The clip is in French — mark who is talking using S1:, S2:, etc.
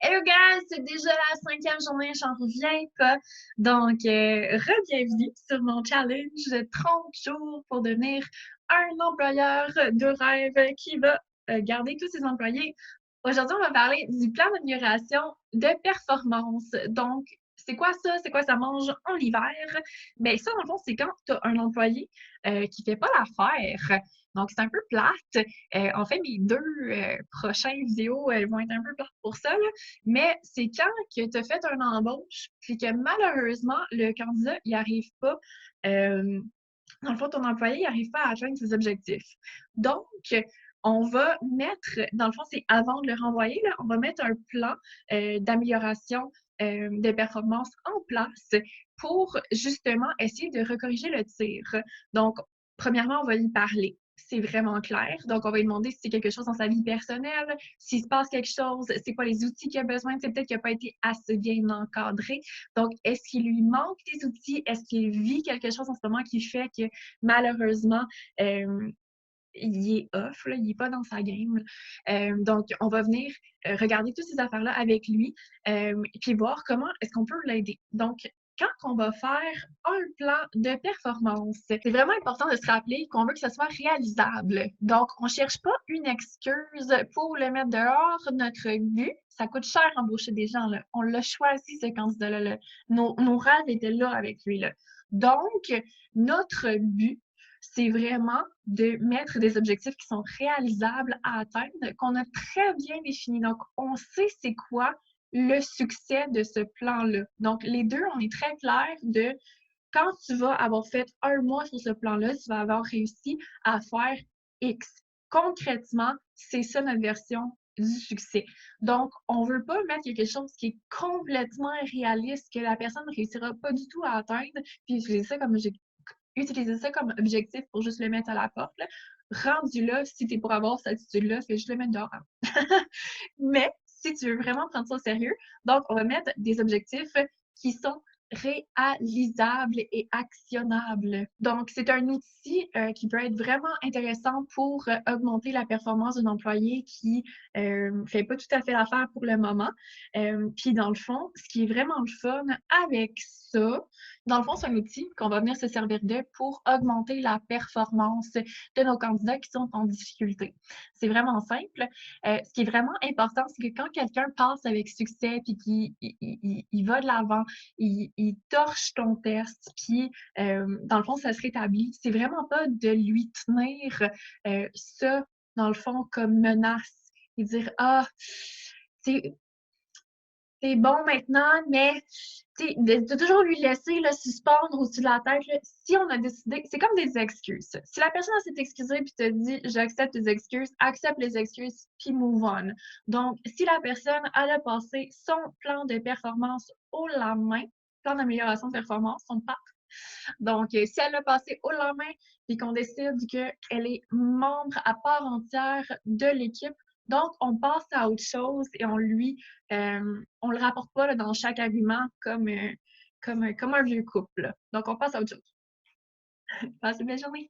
S1: Hello guys, c'est déjà la 5e journée, j'en reviens pas. Donc, re-bienvenue sur mon challenge de 30 jours pour devenir un employeur de rêve qui va garder tous ses employés. Aujourd'hui, on va parler du plan d'amélioration de performance. Donc, c'est quoi ça? C'est quoi ça mange en hiver? Bien, ça, dans le fond, c'est quand tu as un employé qui fait pas l'affaire. Donc, c'est un peu plate. En fait, mes deux prochaines vidéos vont être un peu plates pour ça, là. Mais c'est quand que tu as fait un embauche, puis que malheureusement, le candidat, il arrive pas, dans le fond, ton employé, il arrive pas à atteindre ses objectifs. Donc, on va mettre, dans le fond, c'est avant de le renvoyer, là, on va mettre un plan d'amélioration des performances en place pour justement essayer de recorriger le tir. Donc, premièrement, on va lui parler. C'est vraiment clair. Donc, on va lui demander si c'est quelque chose dans sa vie personnelle, s'il se passe quelque chose, c'est quoi les outils qu'il a besoin. C'est peut-être qu'il n'a pas été assez bien encadré. Donc, est-ce qu'il lui manque des outils? Est-ce qu'il vit quelque chose en ce moment qui fait que malheureusement, il est off, là, il n'est pas dans sa game. Donc, on va venir regarder toutes ces affaires-là avec lui et puis voir comment est-ce qu'on peut l'aider. Donc, quand on va faire un plan de performance, c'est vraiment important de se rappeler qu'on veut que ce soit réalisable. Donc, on ne cherche pas une excuse pour le mettre dehors. Notre but, ça coûte cher embaucher des gens. Là. On l'a choisi, ce candidat-là. Là. Nos rêves étaient là avec lui. Là. Donc, notre but, c'est vraiment de mettre des objectifs qui sont réalisables à atteindre, qu'on a très bien définis. Donc, on sait c'est quoi le succès de ce plan-là. Donc, les deux, on est très clair de quand tu vas avoir fait un mois sur ce plan-là, tu vas avoir réussi à faire X. Concrètement, c'est ça notre version du succès. Donc, on ne veut pas mettre quelque chose qui est complètement irréaliste, que la personne ne réussira pas du tout à atteindre, puis utiliser ça comme objectif pour juste le mettre à la porte. Là. Rendu là, si tu es pour avoir cette attitude-là, fais juste le mettre dehors. Mais si tu veux vraiment prendre ça au sérieux, donc on va mettre des objectifs qui sont réalisables et actionnables. Donc, c'est un outil qui peut être vraiment intéressant pour augmenter la performance d'un employé qui fait pas tout à fait l'affaire pour le moment. Puis, dans le fond, ce qui est vraiment le fun avec ça, dans le fond, c'est un outil qu'on va venir se servir de pour augmenter la performance de nos candidats qui sont en difficulté. C'est vraiment simple. Ce qui est vraiment important, c'est que quand quelqu'un passe avec succès puis qu'il va de l'avant, il torche ton test, puis dans le fond, ça se rétablit. C'est vraiment pas de lui tenir ça, dans le fond, comme menace et dire ah, c'est bon maintenant, mais de toujours lui laisser le suspendre au-dessus de la tête. Là, si on a décidé, c'est comme des excuses. Si la personne s'est excusée puis te dit j'accepte les excuses, accepte les excuses puis move on. Donc, si la personne elle a passé son plan de performance haut la main, plan d'amélioration de performance, son PAP. Donc, si elle l'a passé haut la main puis qu'on décide qu'elle est membre à part entière de l'équipe, donc, on passe à autre chose et on le rapporte pas là, dans chaque argument comme un vieux couple. Là. Donc, on passe à autre chose. Passez une belle journée.